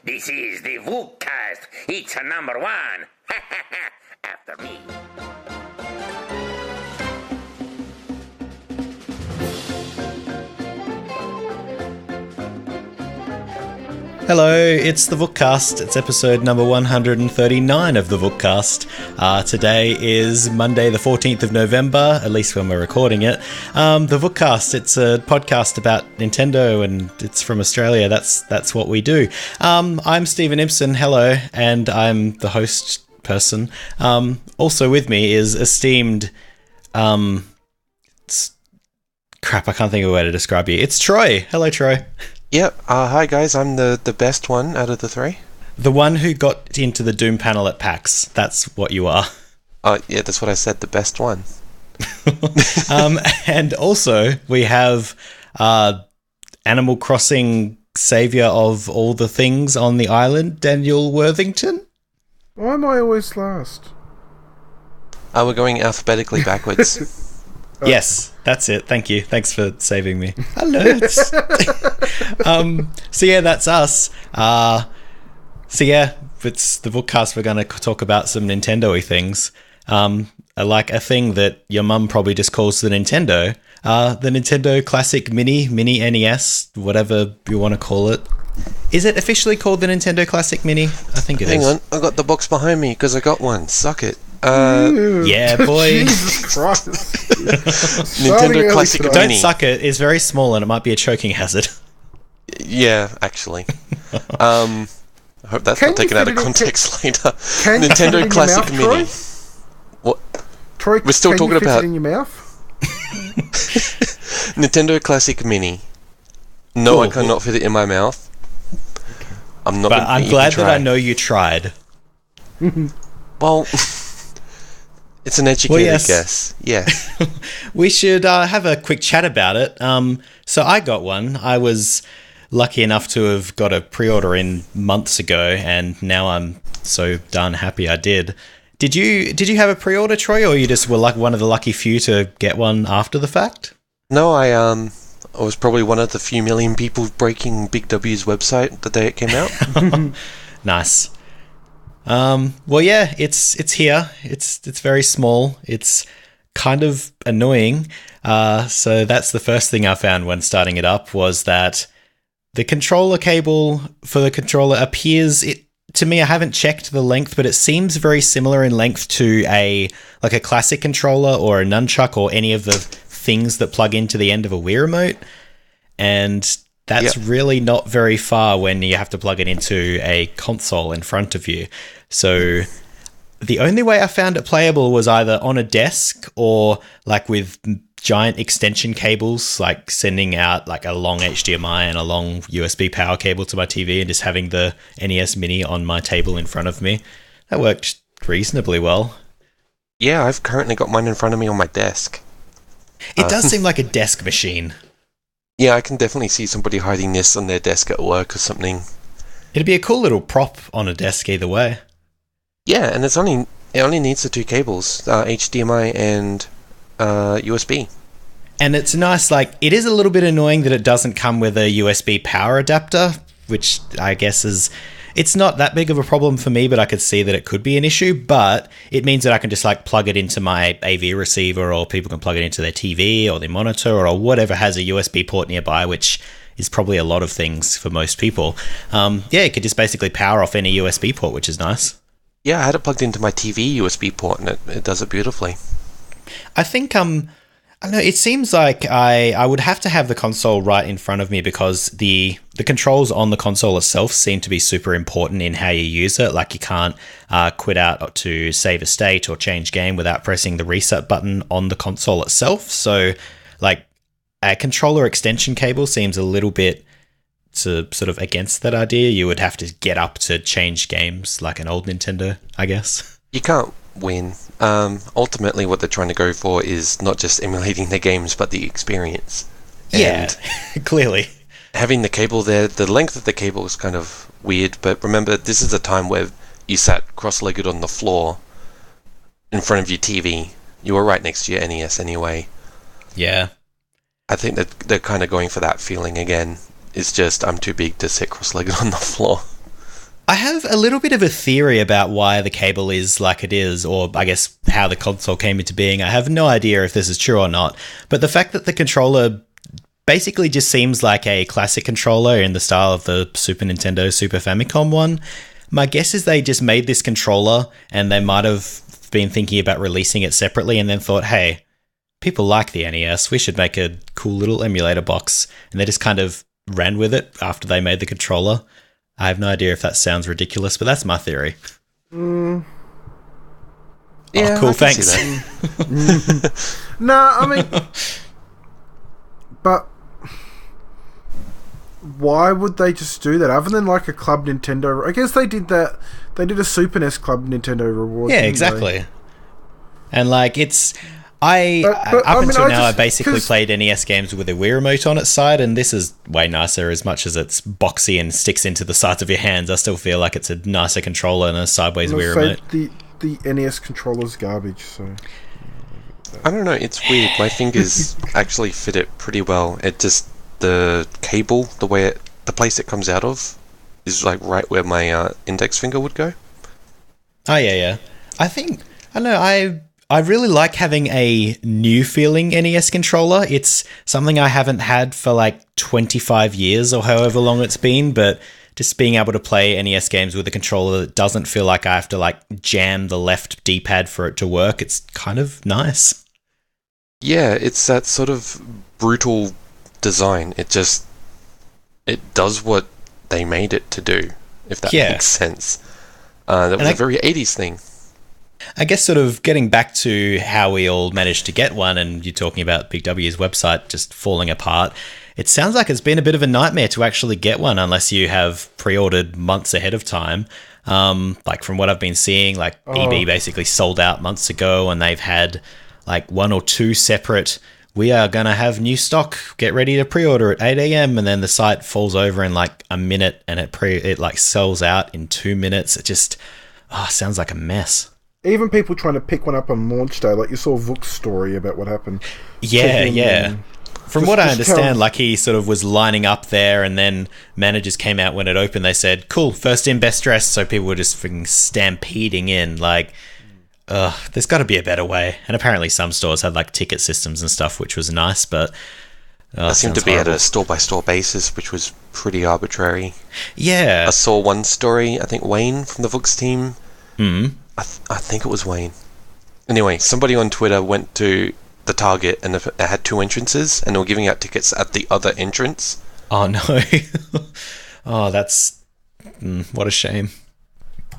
This is the Vookcast. It's a number one. After me. Hello, it's the Vookcast. It's episode number 139 of the Vookcast. Today is Monday the 14th of November, at least when we're recording it. The Vookcast, it's a podcast about Nintendo and it's from Australia. That's what we do. I'm Stephen Impson, hello, and I'm the host person. Also with me is esteemed... crap, I can't think of a way to describe you. It's Troy. Hello, Troy. Yep. Hi, guys. I'm the best one out of the three. The one who got into the Doom panel at PAX. That's what you are. Yeah, that's what I said. The best one. And also, we have Animal Crossing savior of all the things on the island, Daniel Worthington. Why am I always last? Oh, we're going alphabetically backwards. Yes, that's it. Thank you. Thanks for saving me. Hello. So yeah, that's us. So yeah, it's the Vookcast. We're going to talk about some Nintendo-y things. Like a thing that your mum probably just calls the Nintendo. The Nintendo Classic Mini NES, whatever you want to call it. Is it officially called the Nintendo Classic Mini? I think it is. Hang on, I got the box behind me because I got one. Suck it. Yeah, boy. Jesus Christ. Nintendo Classic Mini. Don't suck it. It's very small and it might be a choking hazard. Yeah, actually. I hope that's not taken out of context later. Nintendo Classic Mini. What? Troy, we're still talking about it in your mouth? Nintendo Classic Mini. No, cool. I cannot fit it in my mouth. I'm not. But I'm glad that I know you tried. Well. It's an educated guess. Yeah. We should have a quick chat about it. So I got one. I was lucky enough to have got a pre-order in months ago, and now I'm so darn happy I did. Did you have a pre-order, Troy, or you just were like one of the lucky few to get one after the fact? No, I was probably one of the few million people breaking Big W's website the day it came out. Nice. Well, yeah, it's here. It's very small. It's kind of annoying. So that's the first thing I found when starting it up was that the controller cable for the controller appears to me. I haven't checked the length, but it seems very similar in length to a classic controller or a nunchuck or any of the things that plug into the end of a Wii remote. And that's really not very far when you have to plug it into a console in front of you. So the only way I found it playable was either on a desk or like with giant extension cables, like sending out like a long HDMI and a long USB power cable to my TV and just having the NES Mini on my table in front of me. That worked reasonably well. Yeah, I've currently got mine in front of me on my desk. It does seem like a desk machine. Yeah, I can definitely see somebody hiding this on their desk at work or something. It'd be a cool little prop on a desk either way. Yeah, and it only needs the two cables, HDMI and USB. And it's nice, it is a little bit annoying that it doesn't come with a USB power adapter, which I guess it's not that big of a problem for me, but I could see that it could be an issue, but it means that I can just plug it into my AV receiver, or people can plug it into their TV or their monitor or whatever has a USB port nearby, which is probably a lot of things for most people. It could just basically power off any USB port, which is nice. Yeah, I had it plugged into my TV USB port and it does it beautifully. I think, I don't know, it seems like I would have to have the console right in front of me because the controls on the console itself seem to be super important in how you use it. Like you can't quit out to save a state or change game without pressing the reset button on the console itself. So a controller extension cable seems a little bit sort of against that idea. You would have to get up to change games like an old Nintendo, I guess. You can't win. Ultimately, what they're trying to go for is not just emulating the games, but the experience. Yeah, clearly. Having the cable there, the length of the cable is kind of weird, but remember, this is a time where you sat cross-legged on the floor in front of your TV. You were right next to your NES anyway. Yeah. I think that they're kind of going for that feeling again. It's just, I'm too big to sit cross-legged on the floor. I have a little bit of a theory about why the cable is like it is, or I guess how the console came into being. I have no idea if this is true or not, but the fact that the controller basically just seems like a classic controller in the style of the Super Nintendo Super Famicom one, my guess is they just made this controller and they might have been thinking about releasing it separately and then thought, hey, people like the NES, we should make a cool little emulator box, and they just kind of ran with it after they made the controller. I have no idea if that sounds ridiculous, but that's my theory. Yeah, cool, I can thanks. see that. No, I mean, but why would they just do that? Other than like a Club Nintendo, I guess they did that. They did a Super NES Club Nintendo reward. Yeah, didn't exactly. they? And like it's, up until now, I basically played NES games with a Wii remote on its side, and this is way nicer. As much as it's boxy and sticks into the sides of your hands, I still feel like it's a nicer controller than a sideways Wii remote. The NES controller's garbage. So I don't know. It's weird. My fingers actually fit it pretty well. It just the cable, the place it comes out of, is like right where my index finger would go. Oh yeah. I don't know. I really like having a new feeling NES controller. It's something I haven't had for like 25 years or however long it's been, but just being able to play NES games with a controller that doesn't feel like I have to like jam the left D-pad for it to work, it's kind of nice. Yeah, it's that sort of brutal design. It does what they made it to do, if that makes sense. That was a very 80s thing. I guess sort of getting back to how we all managed to get one, and you're talking about Big W's website just falling apart, it sounds like it's been a bit of a nightmare to actually get one unless you have pre-ordered months ahead of time. Like from what I've been seeing, like EB basically sold out months ago, and they've had like one or two separate, we are going to have new stock, get ready to pre-order at 8 a.m. and then the site falls over in like a minute and it like sells out in 2 minutes. It just sounds like a mess. even people trying to pick one up on launch day, like you saw Vooks' story about what happened. Yeah. From what I understand, like he sort of was lining up there, and then managers came out when it opened. They said, "Cool, first in, best dressed." So people were just freaking stampeding in. Like, there's got to be a better way. And apparently, some stores had like ticket systems and stuff, which was nice. But that seemed to be horrible. At a store-by-store basis, which was pretty arbitrary. Yeah, I saw one story. I think Wayne from the Vooks team. I think it was Wayne. Anyway, somebody on Twitter went to the Target and it had two entrances, and they were giving out tickets at the other entrance. Oh no! Oh, that's what a shame.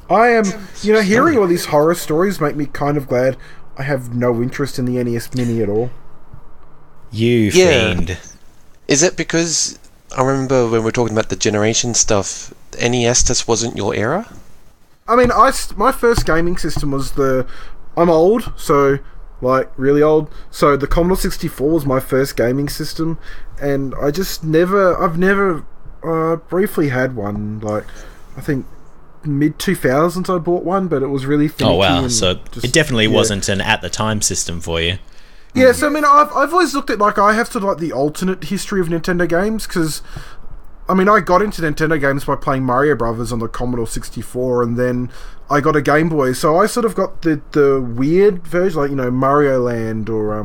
I am, hearing all these horror stories make me kind of glad I have no interest in the NES Mini at all. You fiend. Is it because I remember when we were talking about the generation stuff, the NES just wasn't your era? I mean, my first gaming system was I'm old, so like really old. So the Commodore 64 was my first gaming system, and I've never briefly had one. Like I think mid 2000s I bought one, but it was really finicky. Oh wow! So it definitely wasn't an at the time system for you. Yeah, so I mean, I've always looked at like I have to like the alternate history of Nintendo games, because I mean I got into Nintendo games by playing Mario Brothers on the Commodore 64, and then I got a Game Boy, so I sort of got the weird version, like Mario Land or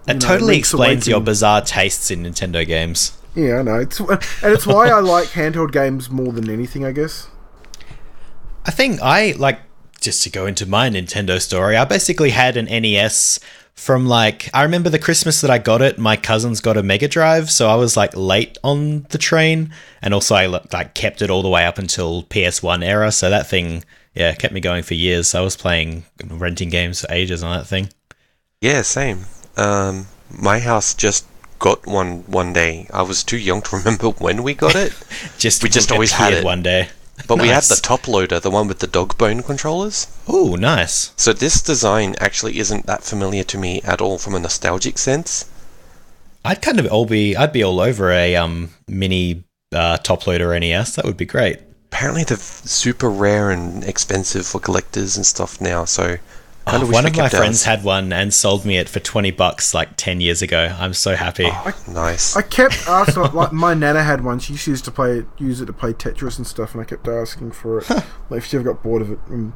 That totally explains your bizarre tastes in Nintendo games. Yeah, I know. It's why I like handheld games more than anything, I guess. I think just to go into my Nintendo story, I basically had an NES from I remember the Christmas that I got it, my cousins got a Mega Drive, so I was late on the train, and also I kept it all the way up until PS1 era, so that thing, kept me going for years. I was renting games for ages on that thing. Yeah, same. My house just got one day. I was too young to remember when we got it. We just always had it one day. But nice. We had the top loader, the one with the dog bone controllers. Oh, nice. So this design actually isn't that familiar to me at all from a nostalgic sense. I'd be all over a mini top loader NES. That would be great. Apparently they're super rare and expensive for collectors and stuff now, so One of my friends had one and sold me it for $20 like 10 years ago. I'm so happy. Nice. I kept asking, like my nana had one. She used to use it to play Tetris and stuff, and I kept asking for it. Like if she ever got bored of it, and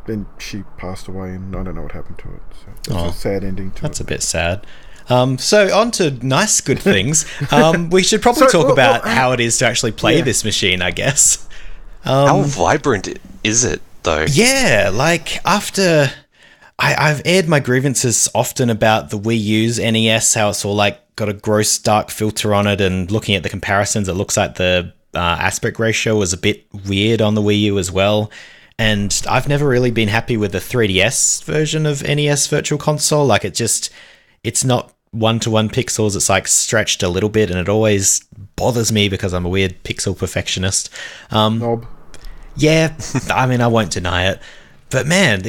then she passed away, and I don't know what happened to it. So it's a sad ending to it. That's a bit sad. So on to nice, good things. We should probably talk about how it is to actually play this machine, I guess. How vibrant is it, though? Yeah, like after... I've aired my grievances often about the Wii U's NES, how it's all like got a gross dark filter on it, and looking at the comparisons, it looks like the aspect ratio was a bit weird on the Wii U as well. And I've never really been happy with the 3DS version of NES Virtual Console. Like it's not 1-to-1 pixels, it's like stretched a little bit, and it always bothers me because I'm a weird pixel perfectionist. Knob. Yeah, I mean, I won't deny it. But man,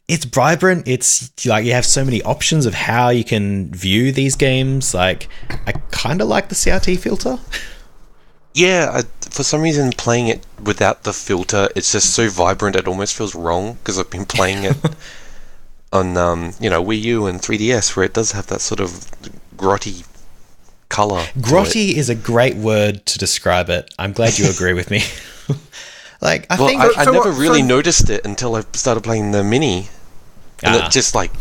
it's vibrant. It's like you have so many options of how you can view these games. Like, I kind of like the CRT filter. Yeah, for some reason playing it without the filter, it's just so vibrant it almost feels wrong, because I've been playing it on Wii U and 3DS, where it does have that sort of grotty color. Grotty is a great word to describe it. I'm glad you agree with me. Like, I never really noticed it until I started playing the Mini. And it just like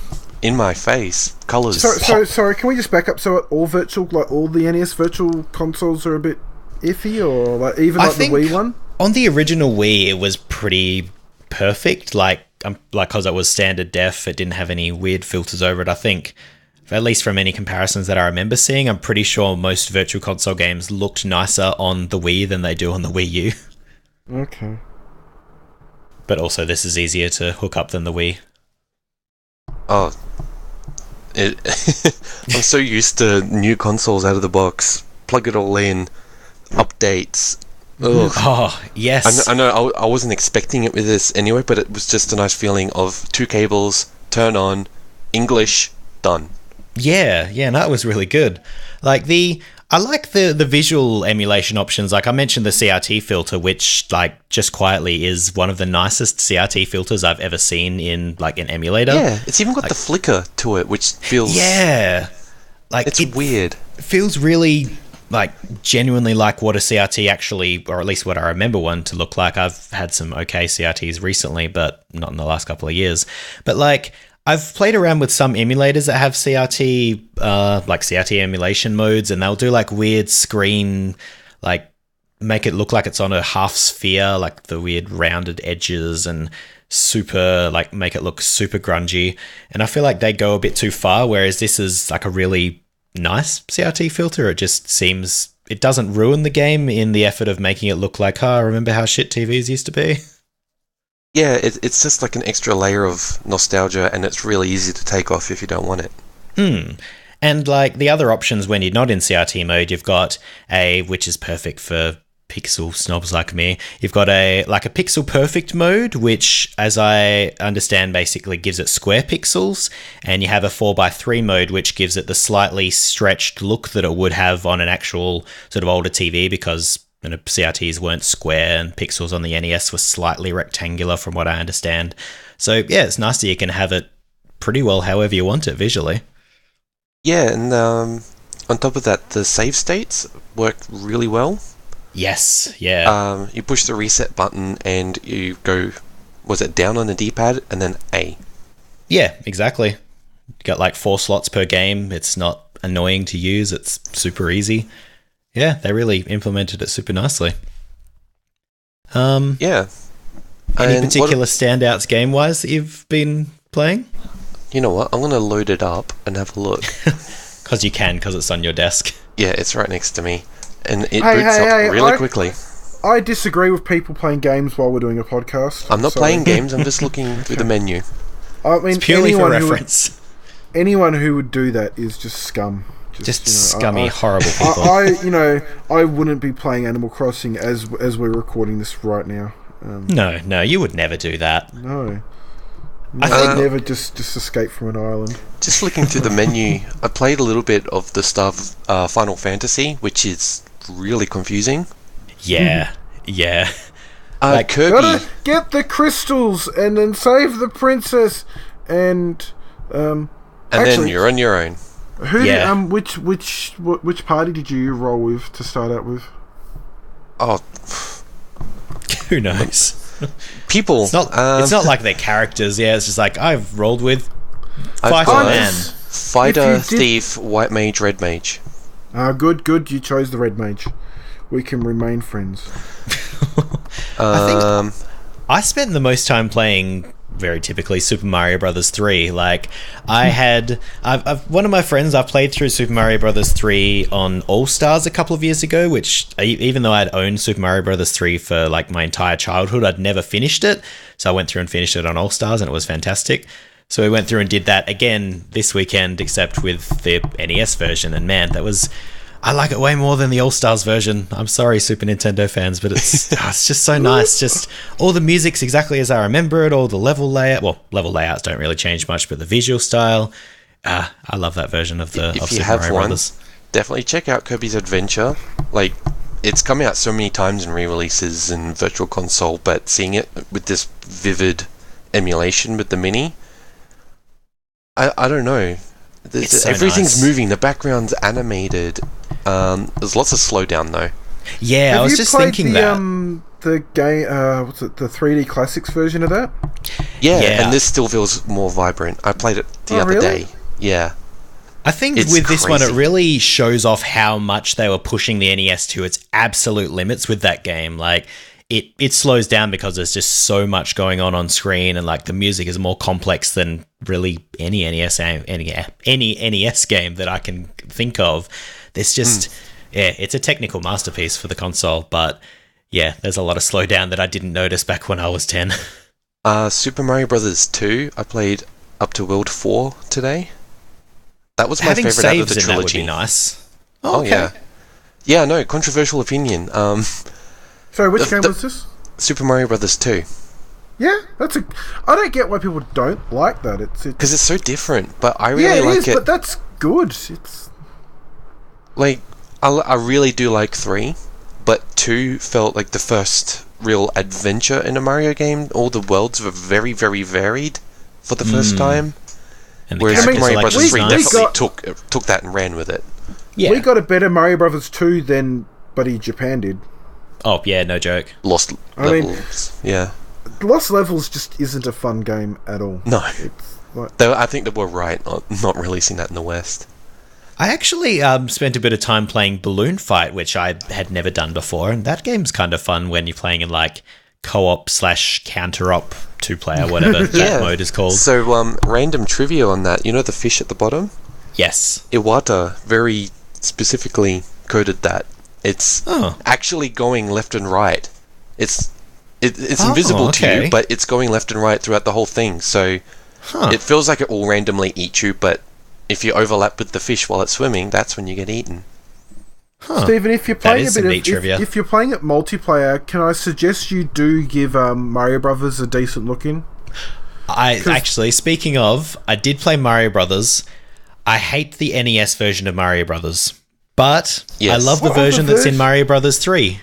in my face, colors. Sorry, can we just back up? So all the NES Virtual Consoles are a bit iffy, or like even like the Wii one? On the original Wii, it was pretty perfect. Like because it was standard def, it didn't have any weird filters over it. I think, at least from any comparisons that I remember seeing, I'm pretty sure most Virtual Console games looked nicer on the Wii than they do on the Wii U. Okay. But also, this is easier to hook up than the Wii. Oh, I'm so used to new consoles out of the box. Plug it all in, updates. Ugh. Oh, yes. I know. I wasn't expecting it with this anyway, but it was just a nice feeling of 2 cables, turn on, English, done. Yeah, no, it was really good. Like I like the visual emulation options. Like I mentioned the CRT filter, which like just quietly is one of the nicest CRT filters I've ever seen in like an emulator. Yeah, it's even got the flicker to it, which feels like it's weird. It feels really like genuinely like what a CRT actually, or at least what I remember one to look like. I've had some okay CRTs recently, but not in the last couple of years. But like, I've played around with some emulators that have CRT, like CRT emulation modes, and they'll do like weird screen, like make it look like it's on a half sphere, like the weird rounded edges, and super, like make it look super grungy. And I feel like they go a bit too far, whereas this is like a really nice CRT filter. It just seems, it doesn't ruin the game in the effort of making it look like, remember how shit TVs used to be? Yeah, it's just like an extra layer of nostalgia, and it's really easy to take off if you don't want it. And like the other options when you're not in CRT mode, you've got which is perfect for pixel snobs like me, you've got a pixel perfect mode, which as I understand basically gives it square pixels, and you have a 4:3 mode, which gives it the slightly stretched look that it would have on an actual sort of older TV, because CRTs weren't square and pixels on the NES were slightly rectangular from what I understand. So yeah, it's nice that you can have it pretty well however you want it visually. Yeah, and on top of that, the save states work really well. Yes, yeah. You push the reset button and you go, was it down on the D-pad and then A? Yeah, exactly. You got like 4 slots per game. It's not annoying to use. It's super easy. Yeah, they really implemented it super nicely. Yeah. Any particular standouts game-wise that you've been playing? You know what? I'm going to load it up and have a look. Because you can, because it's on your desk. Yeah, it's right next to me. And it boots up really quickly. I disagree with people playing games while we're doing a podcast. I'm not playing games, I'm just looking through the menu. I mean, it's purely for reference. Anyone who would do that is just scum. Just scummy, horrible people. I wouldn't be playing Animal Crossing as we're recording this right now. No, you would never do that. No. I would never just escape from an island. Just flicking through the menu, I played a little bit of the stuff Final Fantasy, which is really confusing. Yeah. Kirby. Gotta get the crystals and then save the princess and And actually, then you're on your own. who? Yeah. Which party did you roll with to start out with? Oh, Who knows? people. It's not like they're characters. Yeah, it's just like I've rolled with I've Fighter got Man. Fighter, If you did- thief, white mage, red mage. Good. You chose the red mage. We can remain friends. I spent the most time playing, very typically, Super Mario Brothers 3. Like, I've one of my friends, I played through Super Mario Brothers 3 on All Stars a couple of years ago, which, even though I'd owned Super Mario Brothers 3 for, like, my entire childhood, I'd never finished it. So I went through and finished it on All Stars, and it was fantastic. So we went through and did that again this weekend, except with the NES version, and man, I like it way more than the All-Stars version. I'm sorry, Super Nintendo fans, but it's just so nice. Just all the music's exactly as I remember it, all the level layout. Well, level layouts don't really change much, but the visual style, I love that version of If you Super have Mario one, Brothers. definitely check out Kirby's Adventure. Like, it's coming out so many times in re-releases and Virtual Console, but seeing it with this vivid emulation with the Mini, I don't know. It's so Everything's nice. moving. The background's animated. There's lots of slowdown though. Yeah, I was just thinking that. The game, what's it? The 3D Classics version of that? Yeah, Yeah. and this still feels more vibrant. I played it the other really? day. Yeah. I think It's with this one, it crazy. really shows off how much they were pushing the NES to its absolute limits with that game. Like, it slows down because there's just so much going on screen, and like the music is more complex than really any NES game that I can think of. There's just it's a technical masterpiece for the console, but yeah, there's a lot of slowdown that I didn't notice back when I was 10. Super Mario Brothers 2, I played up to World 4 today. That was my Having favorite out of saves the in that would trilogy. be nice. Oh yeah. Yeah, no, controversial opinion. Sorry, which game the- was this? Super Mario Brothers 2. Yeah, I don't get why people don't like that. It's Because it's so different, but I yeah, really it like is, it. but that's good. It's Like, I really do like 3, but 2 felt like the first real adventure in a Mario game. All the worlds were very, very varied for the first time. And the Whereas Super characters Mario are, like, Brothers 3 designed- definitely took that and ran with it. Yeah. we got a better Mario Brothers 2 than Buddy Japan did. Oh yeah, no joke. Lost I mean- levels. Yeah. Lost Levels just isn't a fun game at all. No. It's like I think they were right on not releasing that in the West. I actually spent a bit of time playing Balloon Fight, which I had never done before, and that game's kind of fun when you're playing in like co-op / counter-op 2-player, whatever that mode is called. So, random trivia on that. You know the fish at the bottom? Yes. Iwata very specifically coded that. It's actually going left and right. It's invisible to okay. you, but it's going left and right throughout the whole thing. So it feels like it will randomly eat you, but if you overlap with the fish while it's swimming, that's when you get eaten. Stephen, if you're playing is a some bit neat trivia. if you're playing it multiplayer, can I suggest you do give Mario Brothers a decent look in? Actually, speaking of, I did play Mario Brothers. I hate the NES version of Mario Brothers, but Yes. I love the What other version that's in version? Mario Brothers 3.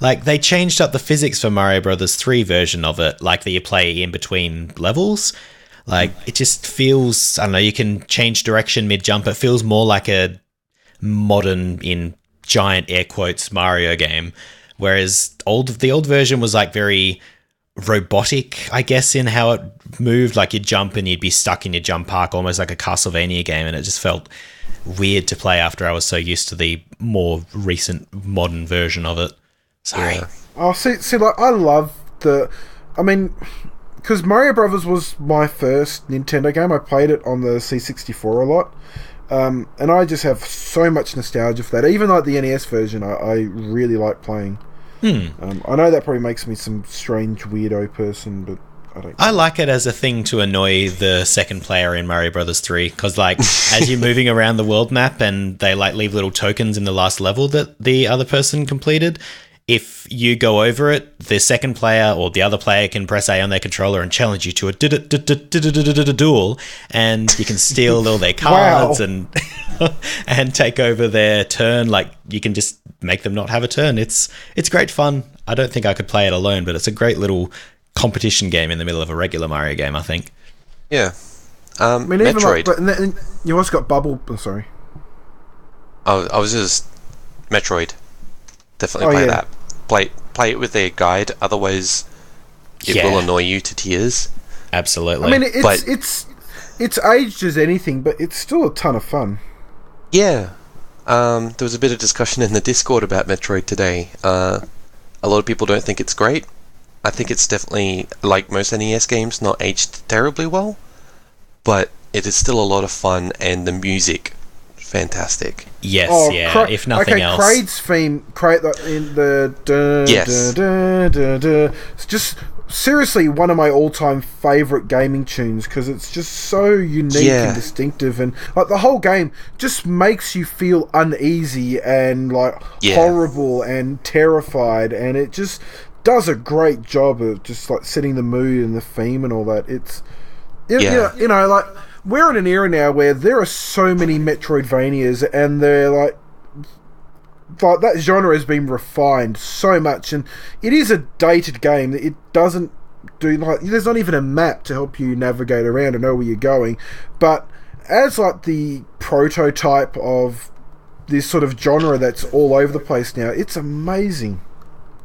Like, they changed up the physics for Mario Brothers 3 version of it, like that you play in between levels. Like, it just feels, I don't know, you can change direction mid-jump. It feels more like a modern, in giant air quotes, Mario game. Whereas the old version was like very robotic, I guess, in how it moved. Like, you'd jump and you'd be stuck in your jump park, almost like a Castlevania game, and it just felt weird to play after I was so used to the more recent modern version of it. Sorry. Yeah. Oh, see, like I love because Mario Brothers was my first Nintendo game. I played it on the C64 a lot, and I just have so much nostalgia for that. Even like the NES version, I really like playing. I know that probably makes me some strange weirdo person, but I don't. I like it as a thing to annoy the second player in Mario Brothers 3, because like as you're moving around the world map and they like leave little tokens in the last level that the other person completed, if you go over it, the second player or the other player can press A on their controller and challenge you to a duel, and you can steal all their cards and and take over their turn. Like, you can just make them not have a turn. It's great fun. I don't think I could play it alone, but it's a great little competition game in the middle of a regular Mario game, I think. Yeah. I mean, even Metroid. but then you also got Bubble. Oh, sorry. I was just Metroid. Definitely play that. Play it with a guide. Otherwise, it will annoy you to tears. Absolutely. I mean, it's aged as anything, but it's still a ton of fun. Yeah. There was a bit of discussion in the Discord about Metroid today. A lot of people don't think it's great. I think it's definitely, like most NES games, not aged terribly well, but it is still a lot of fun, and the music, fantastic. Yes, if nothing else. Kraid's theme, in the it's just seriously one of my all-time favourite gaming tunes, because it's just so unique and distinctive, and like the whole game just makes you feel uneasy and like horrible and terrified, and it just does a great job of just like setting the mood and the theme and all that. You know, like we're in an era now where there are so many Metroidvanias, and they're like that genre has been refined so much, and it is a dated game. It doesn't do like there's not even a map to help you navigate around and know where you're going. But as like the prototype of this sort of genre that's all over the place now, it's amazing.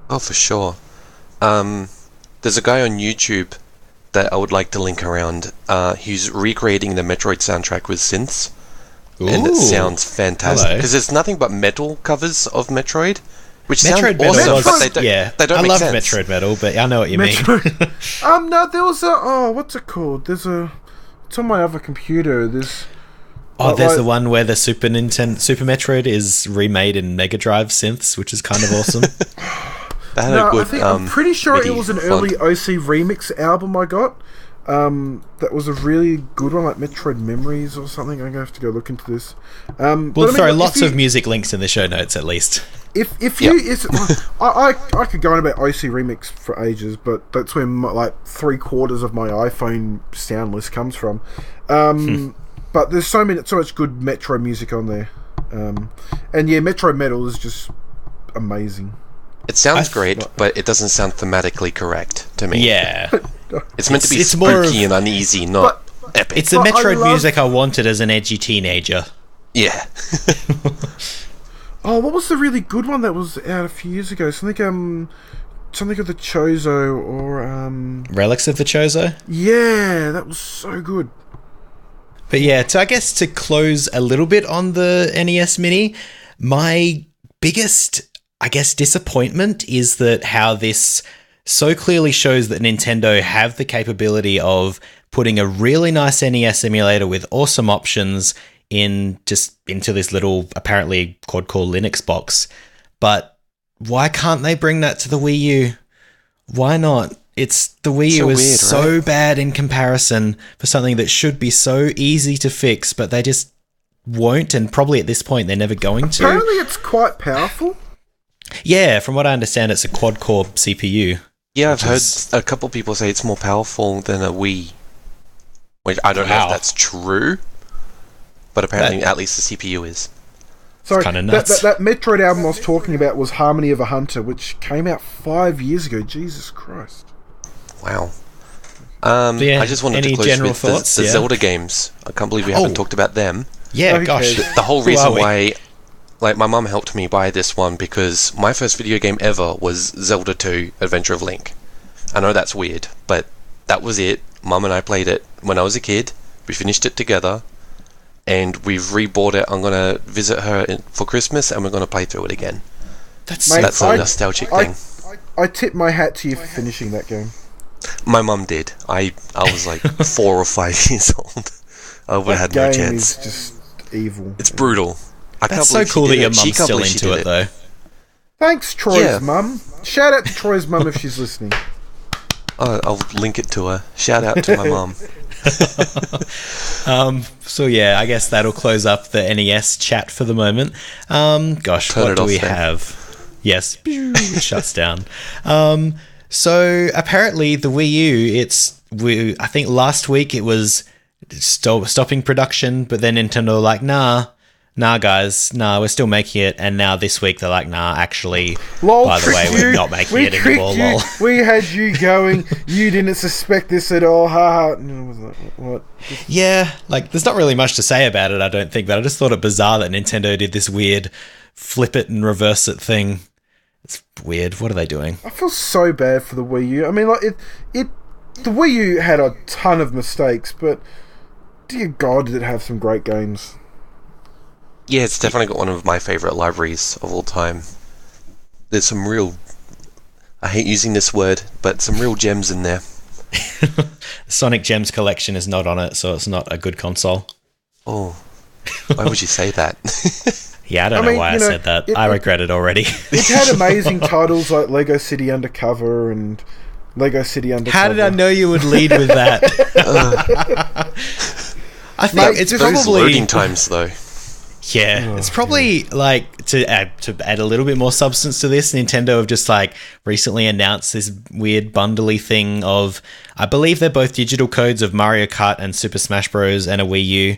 Oh, for sure. There's a guy on YouTube that I would like to link around. He's recreating the Metroid soundtrack with synths. Ooh, and it sounds fantastic. Because there's nothing but metal covers of Metroid, which Metroid sound awesome, but they don't I make love sense. Metroid Metal, but I know what you mean. No, there was what's it called? It's on my other computer. There's the one where the Super Metroid is remade in Mega Drive synths, which is kind of awesome. I'm pretty sure it was an early OC remix album I got. That was a really good one, like Metroid Memories or something. I'm gonna have to go look into this. We'll throw lots of music links in the show notes, at least. I could go on about OC remix for ages, but that's where like 3/4 of my iPhone sound list comes from. But there's so much good Metro music on there, and Metroid Metal is just amazing. It sounds great, but it doesn't sound thematically correct to me. Yeah. It's meant to be spooky and uneasy, not epic. It's the Metroid music I wanted as an edgy teenager. Yeah. What was the really good one that was out a few years ago? Something of the Chozo or Relics of the Chozo? Yeah, that was so good. But yeah, I guess to close a little bit on the NES Mini, my biggest disappointment is that how this so clearly shows that Nintendo have the capability of putting a really nice NES emulator with awesome options into this little apparently quad-core Linux box. But why can't they bring that to the Wii U? Why not? The Wii U is so bad in comparison for something that should be so easy to fix, but they just won't, and probably at this point they're never going to. Apparently it's quite powerful. Yeah, from what I understand, it's a quad-core CPU. Yeah, I've heard a couple people say it's more powerful than a Wii. Which I don't know if that's true, but apparently at least the CPU is. Sorry, kind of nuts. That Metroid album I was talking about was Harmony of a Hunter, which came out 5 years ago. Jesus Christ. Wow. I just wanted to close with the Zelda games. I can't believe we haven't talked about them. Yeah, gosh. The whole reason why... Like, my mum helped me buy this one because my first video game ever was Zelda 2 Adventure of Link. I know that's weird, but that was it. Mum and I played it when I was a kid. We finished it together, and we've re-bought it. I'm going to visit her for Christmas, and we're going to play through it again. That's a nostalgic thing. I tip my hat to you for finishing that game. My mum did. I was like 4 or 5 years old. I would have had no chance. It's just evil. It's brutal. That's so cool that your mum's still into it, though. Thanks, Troy's mum. Shout out to Troy's mum if she's listening. I'll link it to her. Shout out to my mum. So yeah, I guess that'll close up the NES chat for the moment. What do we have? Yes, it shuts down. So apparently the Wii U, I think last week it was stopping production, but then Nintendo were like, nah, nah, guys, nah, we're still making it. And now this week they're like, nah, actually, Lol, by the way, tricked you. we're not making We it tricked anymore, you. lol. We had you going. You didn't suspect this at all. Ha ha. And I was like, what? Yeah, like, there's not really much to say about it, I don't think, but I just thought it bizarre that Nintendo did this weird flip it and reverse it thing. It's weird. What are they doing? I feel so bad for the Wii U. I mean, like, the Wii U had a ton of mistakes, but dear God, did it have some great games. Yeah, it's definitely got one of my favourite libraries of all time. There's some real... I hate using this word, but some real gems in there. The Sonic Gems collection is not on it, so it's not a good console. Oh, why would you say that? Yeah, I don't know why I said that. I regret it already. It had amazing titles like Lego City Undercover and Lego City Undercover. How did I know you would lead with that? I think it's Those probably loading times, though. Yeah, it's probably like to add a little bit more substance to this. Nintendo have just like recently announced this weird bundly thing of, I believe they're both digital codes of Mario Kart and Super Smash Bros. And a Wii U,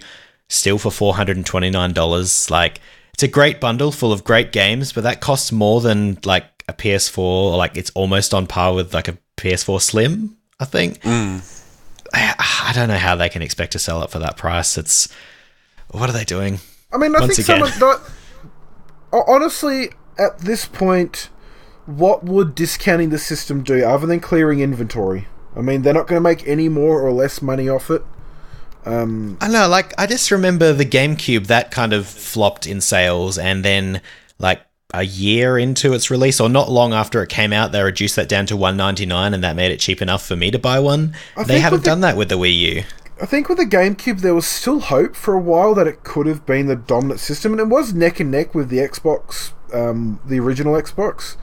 still for $429. Like, it's a great bundle full of great games, but that costs more than like a PS4, or like it's almost on par with like a PS4 Slim, I think. I don't know how they can expect to sell it for that price. What are they doing? I mean, I think honestly, at this point, what would discounting the system do other than clearing inventory? I mean, they're not going to make any more or less money off it. I know, like, I just remember the GameCube, that kind of flopped in sales, and then, like, a year into its release, or not long after it came out, they reduced that down to $199, and that made it cheap enough for me to buy one. They haven't done that with the Wii U. I think with the GameCube, there was still hope for a while that it could have been the dominant system, and it was neck and neck with the Xbox, the original Xbox.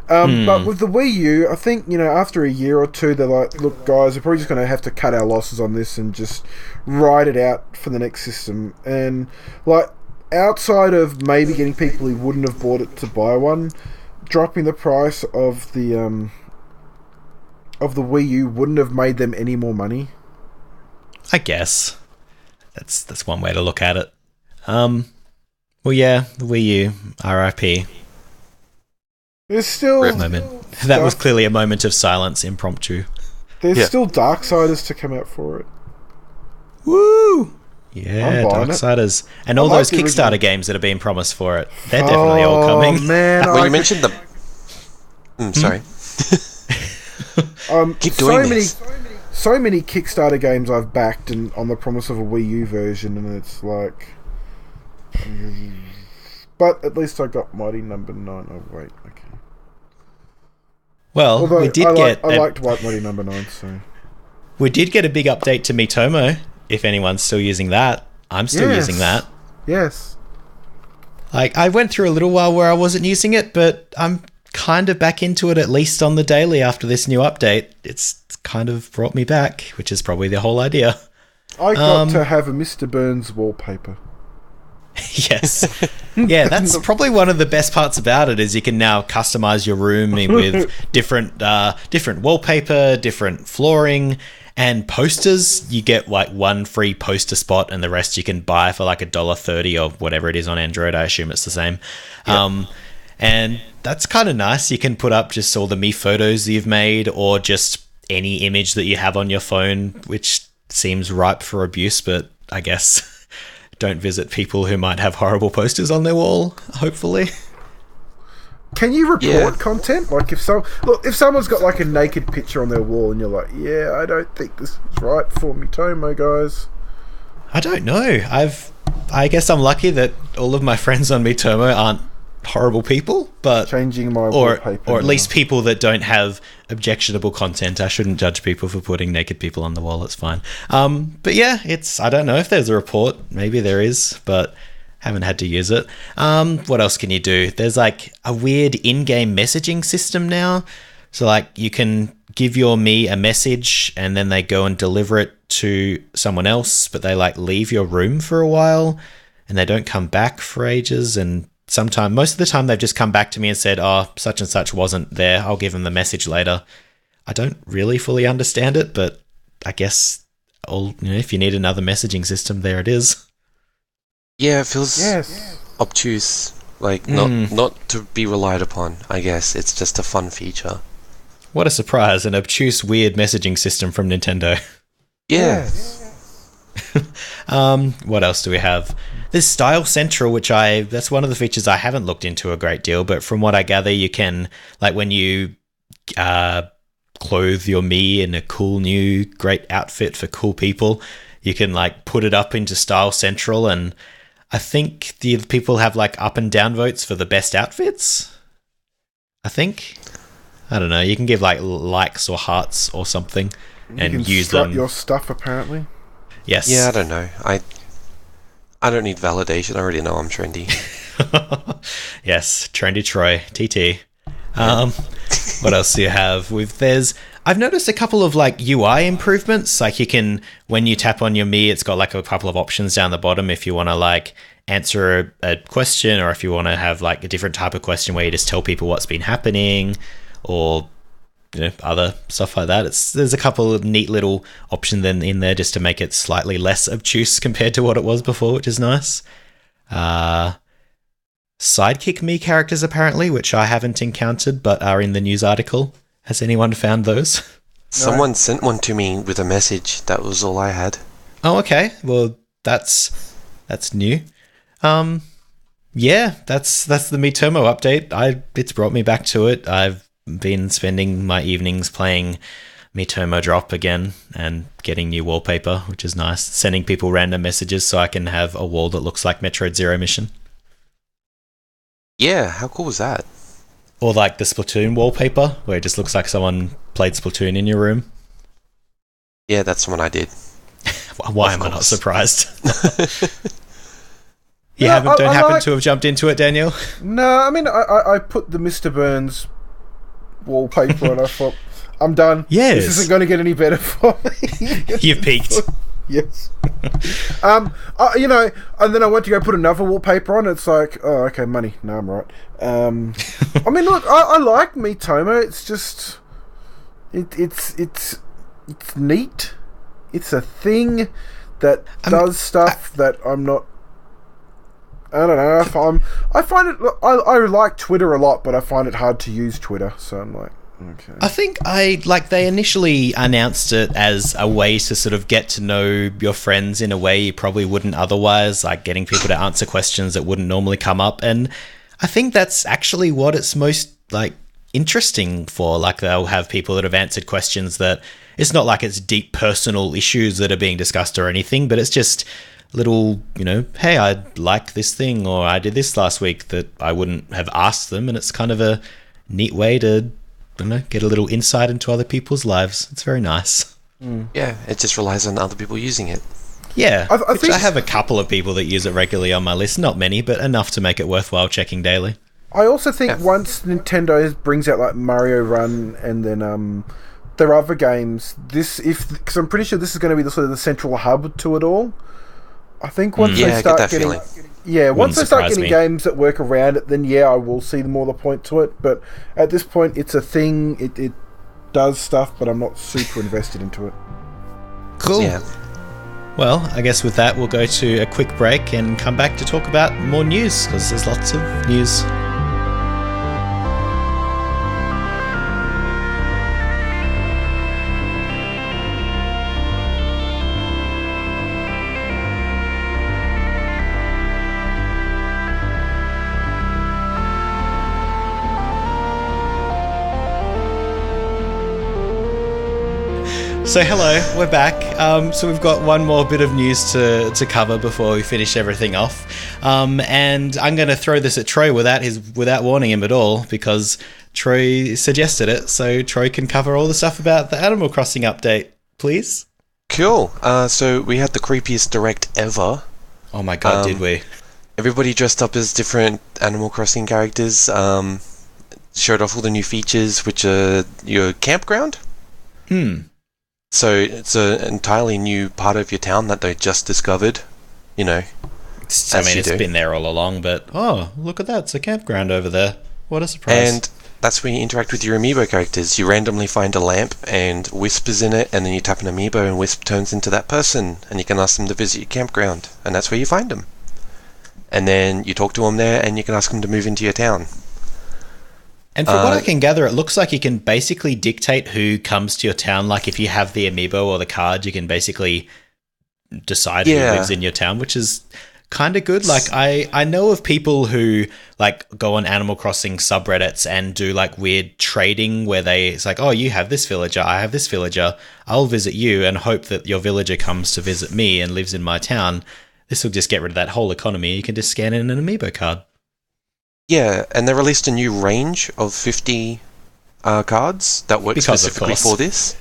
But with the Wii U, I think, after a year or two, they're like, look, guys, we're probably just going to have to cut our losses on this and just ride it out for the next system. And, like, outside of maybe getting people who wouldn't have bought it to buy one, dropping the price of the Wii U wouldn't have made them any more money. I guess that's one way to look at it. Well, yeah, the Wii U, RIP. There's still that was clearly a moment of silence, impromptu. There's still Darksiders to come out for it. Woo! Yeah, Darksiders. And all those Kickstarter original games that are being promised for it. They're definitely all coming. Man, Well, you mentioned the... sorry. Keep doing this. So many Kickstarter games I've backed and on the promise of a Wii U version, and it's like... But at least I got Mighty Number 9. Oh, wait, okay. Well, Although we did I liked Mighty Number 9, so... We did get a big update to Miitomo, if anyone's still using that. I'm still using that. Yes. Like, I went through a little while where I wasn't using it, but I'm kind of back into it, at least on the daily after this new update. It's kind of brought me back, which is probably the whole idea. I got to have a Mr. Burns wallpaper. Yes. Yeah, that's probably one of the best parts about it, is you can now customize your room with different wallpaper, different flooring, and posters. You get like one free poster spot, and the rest you can buy for like $1.30 or whatever it is on Android. I assume it's the same. Yep. And that's kind of nice. You can put up just all the me photos you've made, or just any image that you have on your phone, which seems ripe for abuse, but I guess don't visit people who might have horrible posters on their wall, hopefully. Can you report content? Like, if someone's got like a naked picture on their wall and you're like, yeah, I don't think this is right for Miitomo, guys. I don't know. I guess I'm lucky that all of my friends on Miitomo aren't horrible people, but changing my wallpaper, or at least people that don't have objectionable content. I shouldn't judge people for putting naked people on the wall. It's fine. But yeah, I don't know if there's a report. Maybe there is, but haven't had to use it. What else can you do? There's like a weird in-game messaging system now. So like you can give your me a message and then they go and deliver it to someone else, but they like leave your room for a while and they don't come back for ages. And most of the time they've just come back to me and said, oh, such and such wasn't there. I'll give them the message later. I don't really fully understand it, but I guess if you need another messaging system, there it is. Yeah, it feels Yes. obtuse. Like, not to be relied upon, I guess. It's just a fun feature. What a surprise, an obtuse, weird messaging system from Nintendo. Yeah. What else do we have? There's Style Central, that's one of the features I haven't looked into a great deal, but from what I gather, you can, like when you clothe your Mii in a cool new great outfit for cool people, you can like put it up into Style Central, and I think the people have like up and down votes for the best outfits. I think. I don't know. You can give like likes or hearts or something and you can use strut them. your stuff, apparently. Yes. Yeah, I don't know. I don't need validation. I already know I'm trendy. Yes, trendy Troy, TT. What else do you have? I've noticed a couple of like UI improvements. Like you can, when you tap on your Mii, it's got like a couple of options down the bottom if you want to like answer a question, or if you want to have like a different type of question where you just tell people what's been happening, or other stuff like that. There's a couple of neat little options in there just to make it slightly less obtuse compared to what it was before, which is nice. Sidekick Mii characters apparently, which I haven't encountered but are in the news article. Has anyone found those? Someone sent one to me with a message. That was all I had. Oh, okay. Well, that's new. Yeah, that's the Miitomo update. It's brought me back to it. I've been spending my evenings playing Miitomo Drop again and getting new wallpaper, which is nice. Sending people random messages so I can have a wall that looks like Metroid Zero Mission. Yeah, how cool was that? Or like the Splatoon wallpaper, where it just looks like someone played Splatoon in your room. Yeah, that's the one I did. Why am I not surprised? You No, don't I happen like- to have jumped into it, Daniel? No, I mean, I put the Mr. Burns wallpaper and I thought, I'm done. Yes. This isn't going to get any better for me. You've peaked. Yes. And then I went to go put another wallpaper on. It's like, oh, okay, money. No, I'm right. I mean, look, I like Miitomo. It's just, it's neat. It's a thing that does stuff that I'm not. I don't know. I find it. I like Twitter a lot, but I find it hard to use Twitter. So I'm like, okay. I think they initially announced it as a way to sort of get to know your friends in a way you probably wouldn't otherwise, like getting people to answer questions that wouldn't normally come up. And I think that's actually what it's most like interesting for. Like they'll have people that have answered questions that it's not like it's deep personal issues that are being discussed or anything, but it's just little, hey, I like this thing, or I did this last week that I wouldn't have asked them. And it's kind of a neat way to get a little insight into other people's lives. It's very nice. Yeah, it just relies on other people using it. Yeah, I think I have a couple of people that use it regularly on my list. Not many, but enough to make it worthwhile checking daily. I also think once Nintendo brings out like Mario Run and then their other games, because I'm pretty sure this is going to be the sort of the central hub to it all. I think once they I start get that getting, feeling. once they start surprise getting me. games that work around it, then I will see more the point to it. But at this point, it's a thing. It does stuff, but I'm not super invested into it. Cool. Yeah. Well, I guess with that, we'll go to a quick break and come back to talk about more news, because there's lots of news. So hello, we're back. So we've got one more bit of news to cover before we finish everything off. And I'm going to throw this at Troy without warning him at all, because Troy suggested it. So Troy can cover all the stuff about the Animal Crossing update, please. Cool. So we had the creepiest direct ever. Oh my god, did we? Everybody dressed up as different Animal Crossing characters. Showed off all the new features, which are your campground. So it's an entirely new part of your town that they just discovered, It's been there all along, but oh, look at that, it's a campground over there. What a surprise. And that's where you interact with your amiibo characters. You randomly find a lamp and Wisp is in it, and then you tap an amiibo and Wisp turns into that person, and you can ask them to visit your campground, and that's where you find them. and then you talk to them there, and you can ask them to move into your town. And from what I can gather, it looks like you can basically dictate who comes to your town. Like if you have the amiibo or the card, you can basically decide who lives in your town, which is kind of good. Like I know of people who like go on Animal Crossing subreddits and do like weird trading where it's like, oh, you have this villager, I have this villager, I'll visit you and hope that your villager comes to visit me and lives in my town. This will just get rid of that whole economy. You can just scan in an amiibo card. Yeah, and they released a new range of 50 cards that work specifically for this.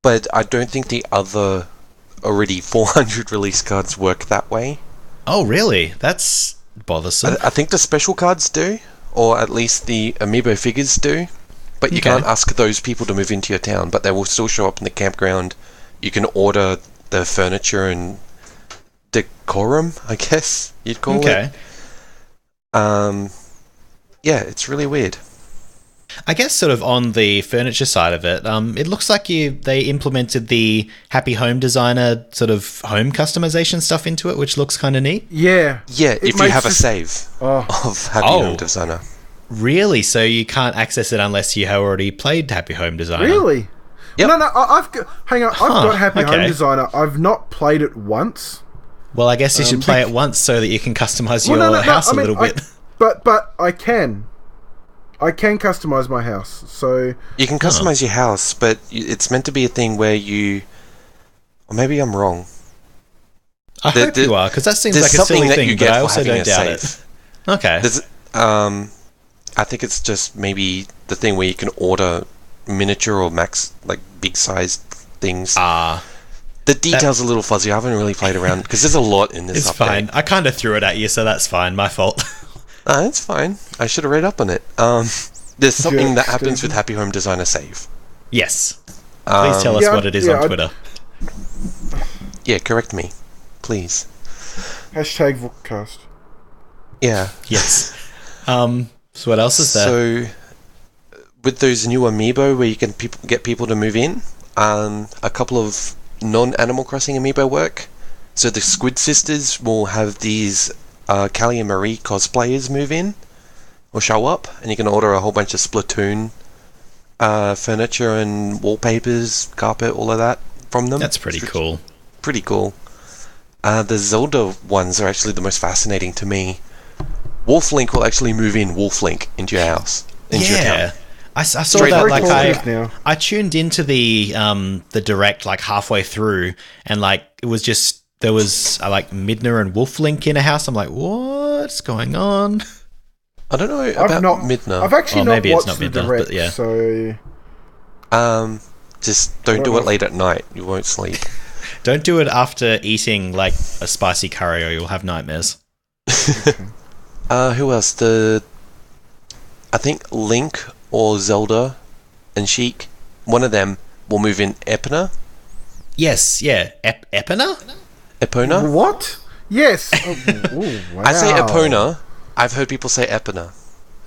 But I don't think the other already 400 release cards work that way. Oh, really? That's bothersome. I think the special cards do, or at least the amiibo figures do. But you can't ask those people to move into your town, but they will still show up in the campground. You can order the furniture and decorum, I guess you'd call it. Yeah, it's really weird. I guess sort of on the furniture side of it, it looks like they implemented the Happy Home Designer sort of home customization stuff into it, which looks kind of neat. Yeah, if you have a save of Happy Home Designer. Really? So you can't access it unless you have already played Happy Home Designer? Really? Yep. No, I've got Happy Home Designer. I've not played it once. Well, I guess you should play it once so that you can customize your house a little bit. But I can customize my house. So you can customize your house, but it's meant to be a thing where or maybe I'm wrong. I hope you are, because that seems like a silly thing, but I also don't doubt it. Okay. I think it's just maybe the thing where you can order miniature or max, like big sized things. The details are a little fuzzy. I haven't really played around because there's a lot in this. It's fine. I kind of threw it at you, so that's fine. My fault. It's fine. I should have read up on it. There's something that happens with Happy Home Designer Save. Yes. Please tell us what it is on Twitter. Yeah, correct me, please. Hashtag Vookcast. Yeah. Yes. So what else is there? So, with those new amiibo where you can get people to move in, a couple of non-Animal Crossing amiibo work. So the Squid Sisters will have these Callie and Marie cosplayers move in or show up, and you can order a whole bunch of Splatoon furniture and wallpapers, carpet, all of that from them. That's pretty cool. Pretty cool. The Zelda ones are actually the most fascinating to me. Wolf Link will actually move in Wolf Link into your house. Into your town. I saw that. Like I tuned into the direct like halfway through, and like it was just there was like Midna and Wolf Link in a house. I'm like, what's going on? I don't know about Midna. I've actually not maybe watched it's not the Midna, direct, but yeah. So just don't do it late at night. You won't sleep. Don't do it after eating like a spicy curry, or you'll have nightmares. Who else? I think Link or Zelda and Sheik, one of them will move in Epona. Yes, yeah. Epona? Epona? What? Yes. Wow. I say Epona. I've heard people say Epona.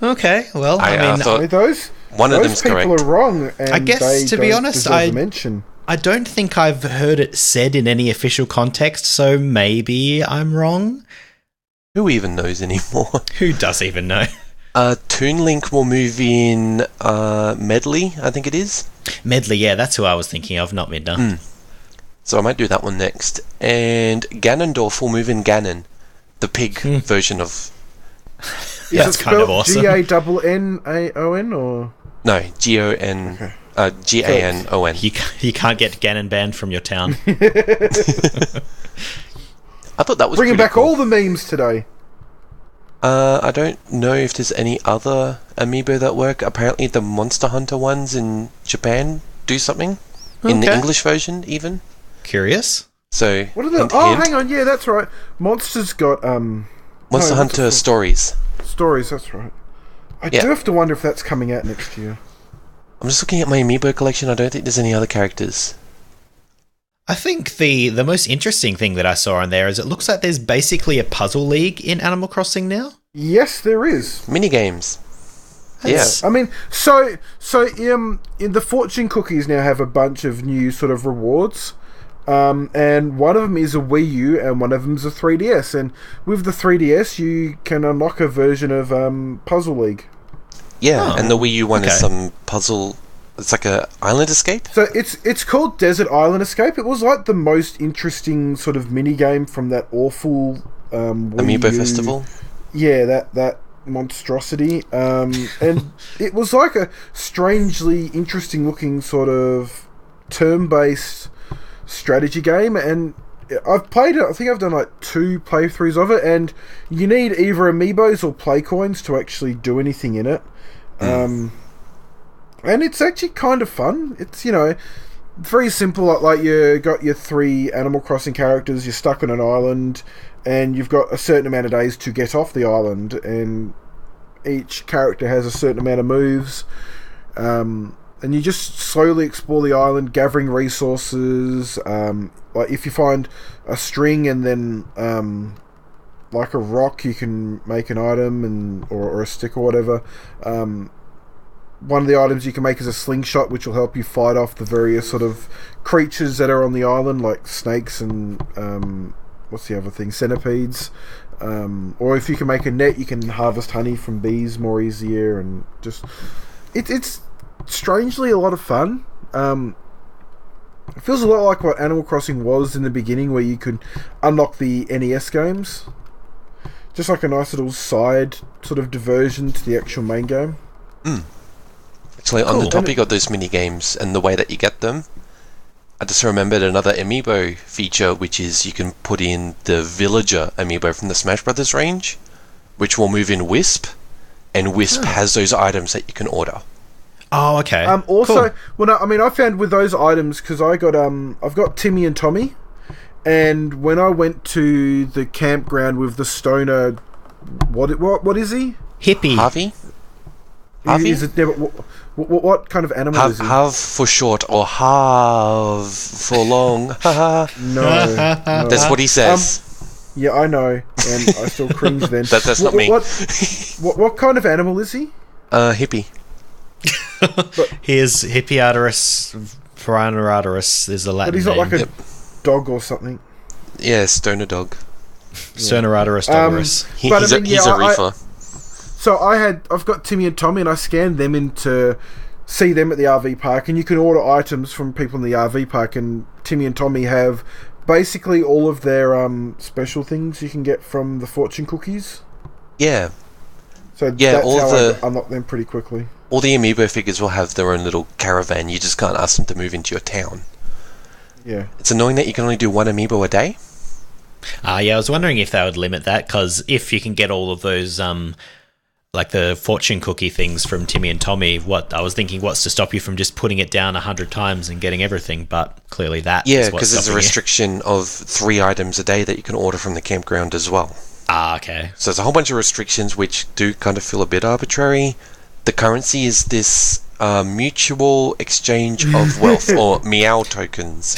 Okay, well, I mean... those one of them's correct. Those people are wrong, and I guess, to be honest, I don't think I've heard it said in any official context, so maybe I'm wrong. Who even knows anymore? Who does even know? Toon Link will move in Medley, I think it is. Medley, yeah, that's who I was thinking of, not Midna. So I might do that one next. And Ganondorf will move in Ganon, the pig version of... That's kind of awesome. Ganon or...? No, G-O-N... Okay. G-A-N-O-N. You can't get Ganon banned from your town. I thought that was bringing back cool. all the memes today. I don't know if there's any other amiibo that work. Apparently the Monster Hunter ones in Japan do something. In the English version, even. Curious. So, what are the... hang on. Yeah, that's right. Monster's got... Monster Hunter Stories. Stories, that's right. I do have to wonder if that's coming out next year. I'm just looking at my amiibo collection. I don't think there's any other characters. I think the most interesting thing that I saw on there is it looks like there's basically a puzzle league in Animal Crossing now. Yes, there is. Minigames. Yeah. I mean, so in the fortune cookies now have a bunch of new sort of rewards. And one of them is a Wii U, and one of them is a 3DS. And with the 3DS, you can unlock a version of Puzzle League. Yeah, and the Wii U one is some puzzle. It's like a island escape. So it's called Desert Island Escape. It was like the most interesting sort of mini game from that awful Amiibo Festival. Yeah, that monstrosity. And it was like a strangely interesting looking sort of turn-based strategy game, and I've played it. I think I've done like 2 playthroughs of it, and you need either amiibos or play coins to actually do anything in it. And it's actually kind of fun. It's, you know, very simple. Like you got your 3 Animal Crossing characters, you're stuck on an island, and you've got a certain amount of days to get off the island, and each character has a certain amount of moves. And you just slowly explore the island, gathering resources. Like if you find a string and then like a rock, you can make an item or a stick or whatever. One of the items you can make is a slingshot, which will help you fight off the various sort of creatures that are on the island, like snakes and what's the other thing? Centipedes. Or if you can make a net, you can harvest honey from bees more easier, and just it's strangely a lot of fun. It feels a lot like what Animal Crossing was in the beginning, where you could unlock the NES games. Just like a nice little side sort of diversion to the actual main game. Actually, on the topic of those mini games and the way that you get them, I just remembered another amiibo feature, which is you can put in the Villager amiibo from the Smash Brothers range, which will move in Wisp, and Wisp has those items that you can order. Oh, okay. Also, well, no, I mean, I found with those items, because I've got Timmy and Tommy, and when I went to the campground with the stoner, what is he? Hippie. Harvey? Is it never? What kind of animal is he? Have for short or have for long. No. That's what he says. Yeah, I know, and I still cringe then. That's not me. What kind of animal is he? Hippie. He is Hippiaterus Piranaraterus is the Latin But he's not name. like a dog or something. Yeah, stoner dog. Sterneraterus doggerus. He's a reefer. So I've got Timmy and Tommy, and I scanned them in to see them at the RV park, and you can order items from people in the RV park, and Timmy and Tommy have basically all of their special things you can get from the fortune cookies. Yeah. So that's how I unlock them pretty quickly. All the amiibo figures will have their own little caravan. You just can't ask them to move into your town. Yeah. It's annoying that you can only do 1 amiibo a day. Yeah, I was wondering if they would limit that, because if you can get all of those, like the fortune cookie things from Timmy and Tommy, I was thinking, what's to stop you from just putting it down 100 times and getting everything? But clearly that is what's because there's a stopping restriction of 3 items a day that you can order from the campground as well. Okay. So there's a whole bunch of restrictions which do kind of feel a bit arbitrary. The currency is this mutual exchange of wealth, or meow tokens.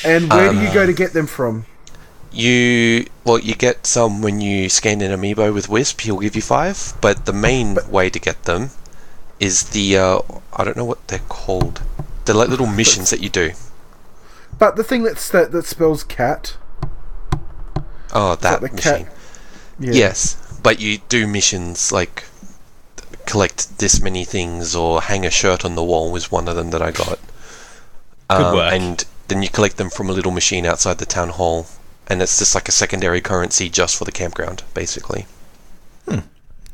And where do you go to get them from? You get some when you scan an amiibo with Wisp. He'll give you 5, but the main way to get them is the I don't know what they're called. They're like little missions that you do. But the thing that spells cat. Oh, that like machine. Cat. Yeah. Yes, but you do missions like collect this many things or hang a shirt on the wall was one of them that I got. Good work. And then you collect them from a little machine outside the town hall, and it's just like a secondary currency just for the campground, basically.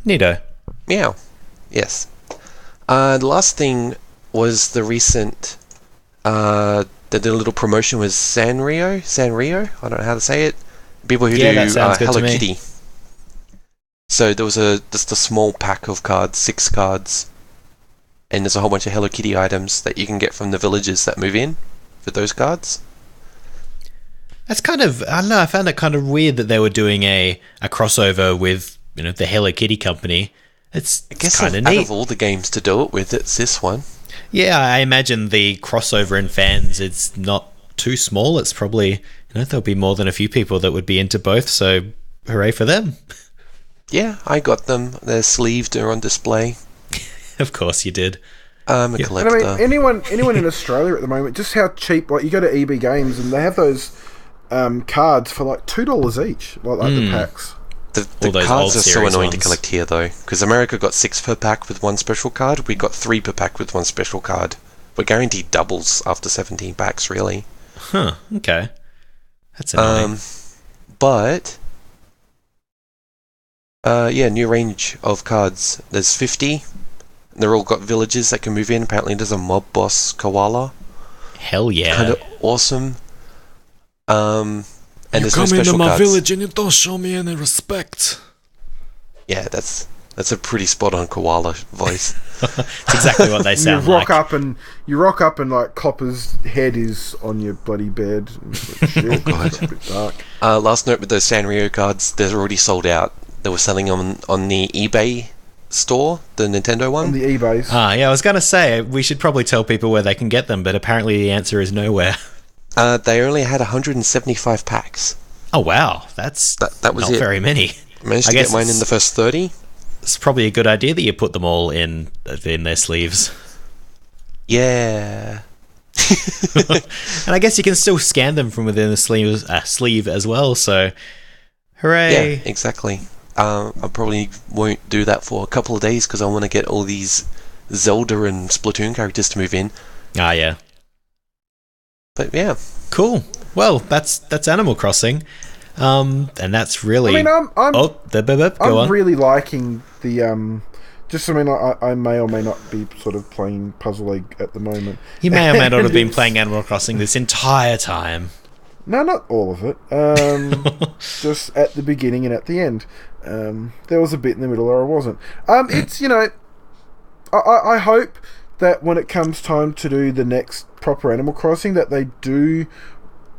Neato. Meow. Yes. The last thing was the recent the little promotion was Sanrio. I don't know how to say it. People who do Hello Kitty. So there was just a small pack of cards, 6 cards, and there's a whole bunch of Hello Kitty items that you can get from the villagers that move in for those cards. That's kind of, I don't know, I found it kind of weird that they were doing a crossover with, the Hello Kitty company. It's kind of neat. Out of all the games to do it with, it's this one. Yeah, I imagine the crossover in fans, it's not too small. It's probably, there'll be more than a few people that would be into both, so hooray for them. Yeah, I got them. They're sleeved, they're on display. Of course you did. I'm a And collector. I mean, anyone in Australia at the moment, just how cheap. Like you go to EB Games and they have those cards for like $2 each, like the packs. The All those cards old are so series annoying to ones. collect here, though, because America got 6 per pack with 1 special card. We got 3 per pack with 1 special card. We're guaranteed doubles after 17 packs, really. Huh, okay. That's annoying. But new range of cards. There's 50. They're all got villages that can move in. Apparently, there's a mob boss koala. Hell yeah. Kind of awesome. And You there's no come into special my cards. village and you don't show me any respect. Yeah, that's a pretty spot on koala voice. It's exactly what they You sound rock like. up and like Copper's head is on your bloody bed. Shit, God. it's a bit dark. Last note with those Sanrio cards, they're already sold out. They were selling them on the eBay store, the Nintendo one. On the eBays. Yeah, I was going to say, we should probably tell people where they can get them, but apparently the answer is nowhere. They only had 175 packs. Oh, wow. That's That was not it. very many. Managed I to guess get mine in the first 30. It's probably a good idea that you put them all in their sleeves. Yeah. And I guess you can still scan them from within the sleeve as well, so hooray. Yeah, exactly. I probably won't do that for a couple of days because I want to get all these Zelda and Splatoon characters to move in. Ah, yeah. But yeah. Cool. Well, that's Animal Crossing. And that's really... I mean, I'm go on. really liking the just, I mean, I may or may not be sort of playing Puzzle League at the moment. You may or may not have been playing Animal Crossing this entire time. No, not all of it. Just at the beginning and at the end. There was a bit in the middle where I wasn't. It's, I hope that when it comes time to do the next proper Animal Crossing, that they do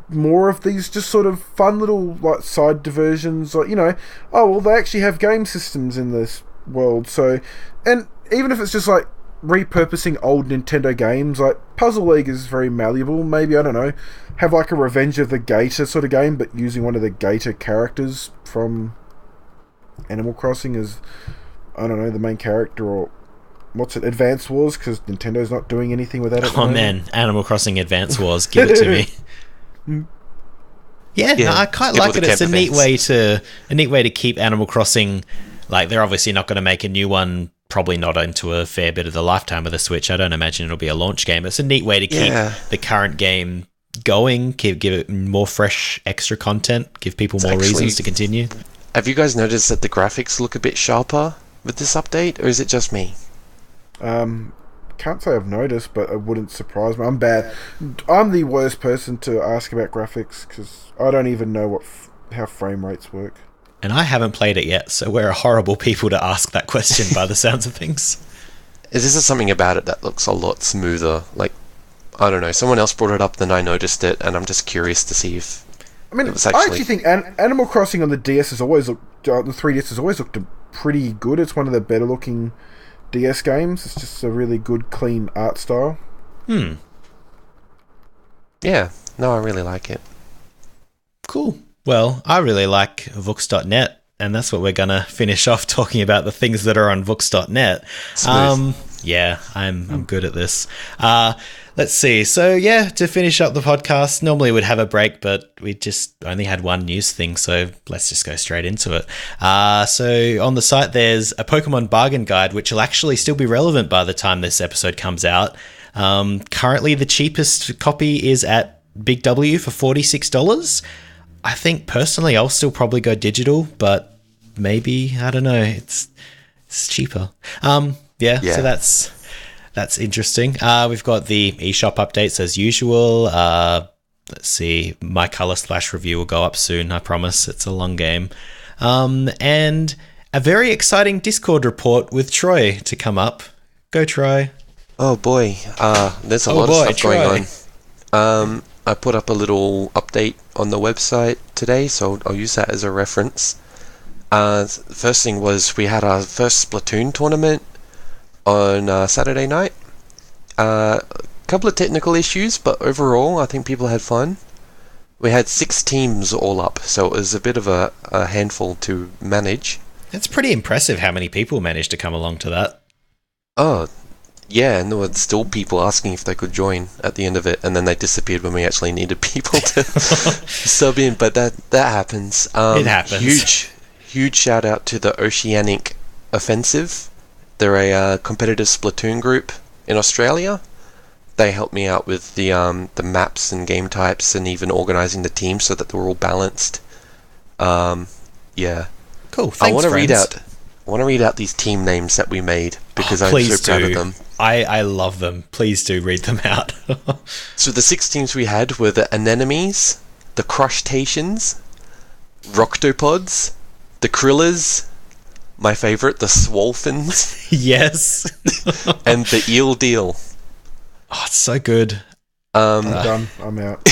more of these just sort of fun little like side diversions, like they actually have game systems in this world. So, and even if it's just like repurposing old Nintendo games, like Puzzle League is very malleable. Maybe, I don't know, have like a Revenge of the Gator sort of game, but using one of the Gator characters from Animal Crossing as, I don't know, the main character, or what's it, Advance Wars, because Nintendo's not doing anything with that at the Oh moment. man, Animal Crossing Advance Wars, give it to me. Yeah, no, I quite get all like the it. It's camp a neat way to keep Animal Crossing. Like, they're obviously not going to make a new one, probably not into a fair bit of the lifetime of the Switch. I don't imagine it'll be a launch game. It's a neat way to keep the current game going, give it more fresh, extra content, give people more reasons to continue. Have you guys noticed that the graphics look a bit sharper with this update, or is it just me? Can't say I've noticed, but it wouldn't surprise me. I'm bad. I'm the worst person to ask about graphics because I don't even know how frame rates work. And I haven't played it yet, so we're horrible people to ask that question by the sounds of things. This is something about it that looks a lot smoother. Like, I don't know, someone else brought it up, then I noticed it, and I'm just curious to see if I mean, it was I actually... actually think Animal Crossing on the DS has always looked, the 3DS has always looked pretty good. It's one of the better looking DS games. It's just a really good, clean art style. Yeah, no, I really like it. Cool. Well, I really like Vooks.net, and that's what we're going to finish off talking about, the things that are on Vooks.net. Smooth. Yeah, I'm good at this. Let's see. So, yeah, to finish up the podcast, normally we'd have a break, but we just only had one news thing, so let's just go straight into it. So, on the site, there's a Pokemon bargain guide, which will actually still be relevant by the time this episode comes out. Currently, the cheapest copy is at Big W for $46. I think, personally, I'll still probably go digital, but maybe, I don't know, it's cheaper. Yeah, so that's interesting. We've got the eShop updates as usual. Let's see, my Color Splash review will go up soon, I promise. It's a long game. And a very exciting Discord report with Troy to come up. Go, Troy. Oh boy, there's a lot of stuff going on. I put up a little update on the website today, so I'll use that as a reference. First thing was we had our first Splatoon tournament on Saturday night. A couple of technical issues, but overall I think people had fun. We had 6 teams all up, so it was a bit of a handful to manage. It's pretty impressive how many people managed to come along to that. Oh, Yeah, and there were still people asking if they could join at the end of it, and then they disappeared when we actually needed people to sub in. But that happens. It happens. Huge shout out to the Oceanic Offensive. They're a competitive Splatoon group in Australia. They helped me out with the maps and game types, and even organising the team so that they were all balanced. Yeah. Cool. Thanks, I want to read out these team names that we made because I'm so proud of them. I love them. Please do read them out. So the 6 teams we had were the Anemones, the Crushtations, Roctopods, the Krillers, my favourite, the Swolfins, Yes. and the Eel Deal. Oh, it's so good. I'm done. I'm out.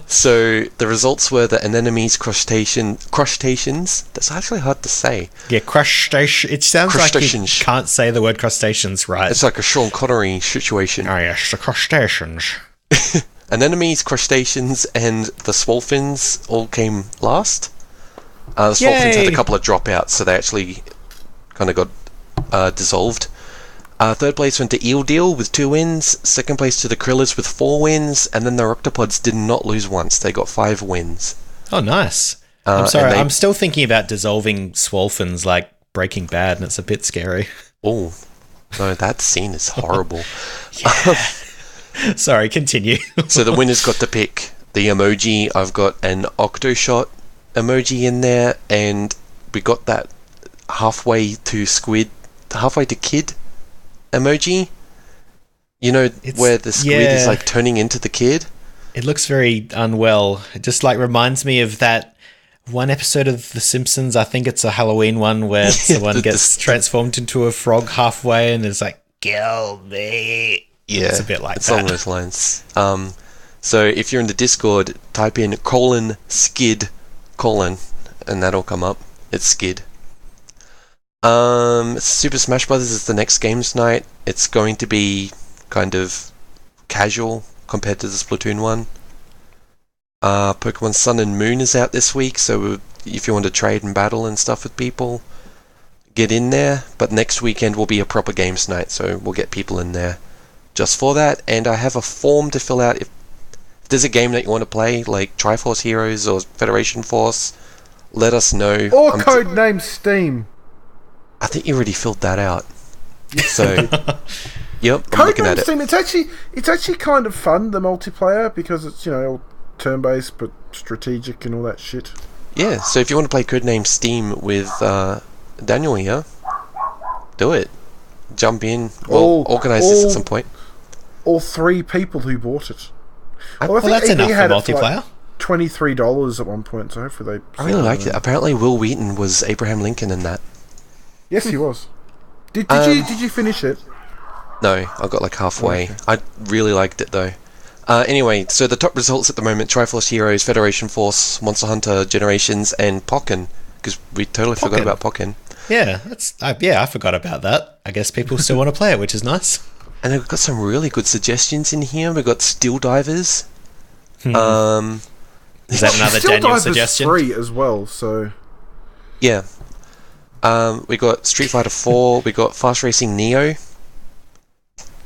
So the results were the Anemones, Crushtations. That's actually hard to say. Yeah, crustacean. It sounds like you Crustaceans. can't say the word crustaceans right. It's like a Sean Connery situation. Oh yes, the crustaceans. Anemones, Crustaceans, and the Swolfins all came last. The Swolfins had a couple of dropouts, so they actually kind of got dissolved. Third place went to Eel Deal with 2 wins. Second place to the Krillers with 4 wins. And then the Octopods did not lose once. They got 5 wins. Oh, nice. I'm sorry, I'm still thinking about dissolving Swolfins like Breaking Bad, and it's a bit scary. Oh, no, that scene is horrible. Sorry, continue. So the winners got to pick the emoji. I've got an Octoshot emoji in there. And we got that halfway to kid emoji, you know, where the squid is like turning into the kid. It looks very unwell. It just like reminds me of that one episode of The Simpsons. I think it's a Halloween one where someone gets transformed into a frog halfway and it's like, kill me. Yeah, it's a bit like it's that. along those lines. So if you're in the Discord, type in :skid:, and that'll come up. It's skid. Super Smash Brothers is the next games night. It's going to be kind of casual compared to the Splatoon one. Pokemon Sun and Moon is out this week, so if you want to trade and battle and stuff with people, get in there. But next weekend will be a proper games night, so we'll get people in there just for that. And I have a form to fill out if there's a game that you want to play, like Triforce Heroes or Federation Force. Let us know. Or Codename Steam. I think you already filled that out. So, yep, I'm looking at it. Steam, it's actually kind of fun, the multiplayer, because it's, you know, all turn-based but strategic and all that shit. Yeah, so if you want to play Codename Steam with Daniel here, do it. Jump in. We'll organise this at some point. All 3 people who bought it. Well, that's enough for multiplayer. $23 at one point, so hopefully they... I really liked it. Apparently Will Wheaton was Abraham Lincoln in that. Yes, he was. Did you finish it? No, I got like halfway. Okay. I really liked it though. Anyway, so the top results at the moment: Triforce Heroes, Federation Force, Monster Hunter Generations, and Pokken. Because we totally forgot about Pokken. Yeah, I forgot about that. I guess people still want to play it, which is nice. And we've got some really good suggestions in here. We've got Steel Divers. Is that another Daniel suggestion? Free as well, so... Yeah. We got Street Fighter 4, we got Fast Racing Neo,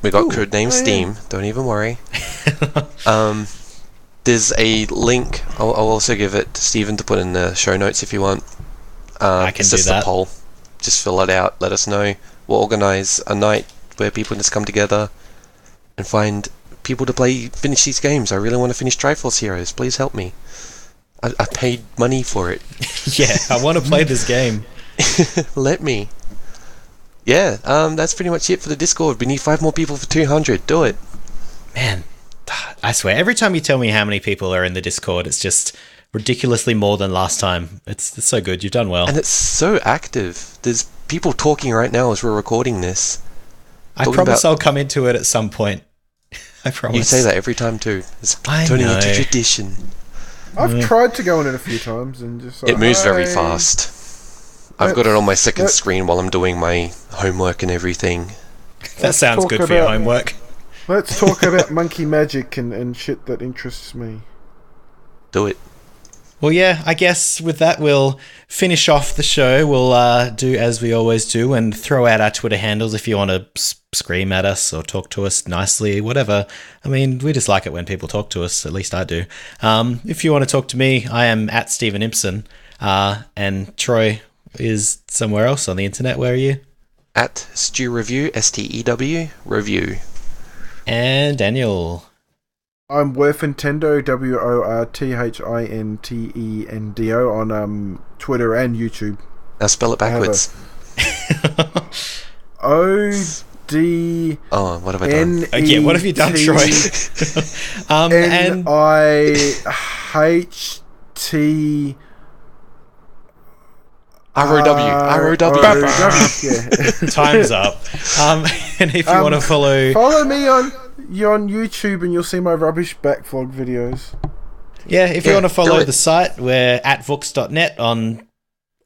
we got Codename Steam, don't even worry. There's a link, I'll also give it to Stephen to put in the show notes if you want. I can do that. The poll. Just fill it out, let us know. We'll organise a night where people just come together and find people to finish these games. I really want to finish Triforce Heroes, please help me. I paid money for it. Yeah, I want to play this game. Let me. Yeah, that's pretty much it for the Discord. We need 5 more people for 200. Do it. Man, I swear, every time you tell me how many people are in the Discord, it's just ridiculously more than last time. It's so good. You've done well. And it's so active. There's people talking right now as we're recording this. I promise I'll come into it at some point. I promise. You say that every time too. It's turning into tradition. I've tried to go in it a few times and just... It moves very fast. I've got it on my second screen while I'm doing my homework and everything. That sounds good for your homework. Let's talk about monkey magic and shit that interests me. Do it. Well, yeah, I guess with that, we'll finish off the show. We'll do as we always do and throw out our Twitter handles if you want to scream at us or talk to us nicely, whatever. I mean, we just like it when people talk to us, at least I do. If you want to talk to me, I am at Stephen Impson, and Troy is somewhere else on the internet. Where are you? At Stew Review, STEW Review. And Daniel. I'm Worthintendo, WORTHINTENDO on Twitter and YouTube. Now spell it backwards. OD. Oh, what have I done? Yeah, what have you done, Troy? And NIHT. ROW. Yeah. Time's up. And if you want to follow me on YouTube, and you'll see my rubbish backlog videos. Yeah, if you want to follow the site, we're at Vooks.net on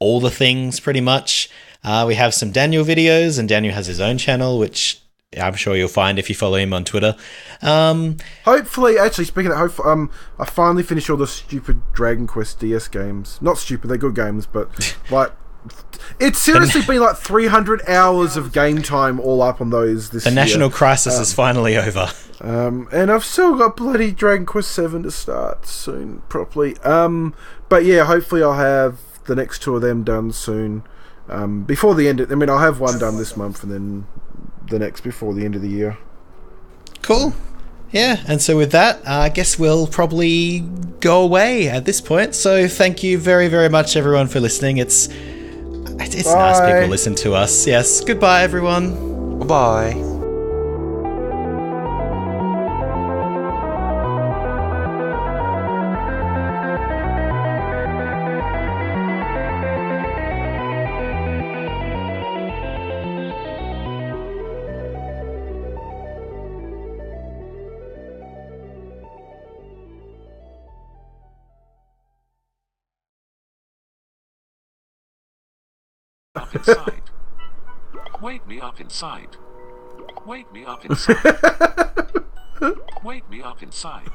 all the things, pretty much. We have some Daniel videos, and Daniel has his own channel, which I'm sure you'll find if you follow him on Twitter. Hopefully, actually, speaking of, I finally finished all the stupid Dragon Quest DS games. Not stupid, they're good games, but like, it's seriously been like 300 hours of game time all up on those this year. The National Crisis is finally over. And I've still got bloody Dragon Quest 7 to start soon, properly. But yeah, hopefully I'll have the next two of them done soon. Before the end of, I'll have one done this month and then the next before the end of the year. Cool. Yeah, and so with that, I guess we'll probably go away at this point. So thank you very, very much, everyone, for listening. It's nice people listen to us. Yes, goodbye, everyone. Bye. Up inside. Wake me up inside. Wake me up inside. Wake me up inside.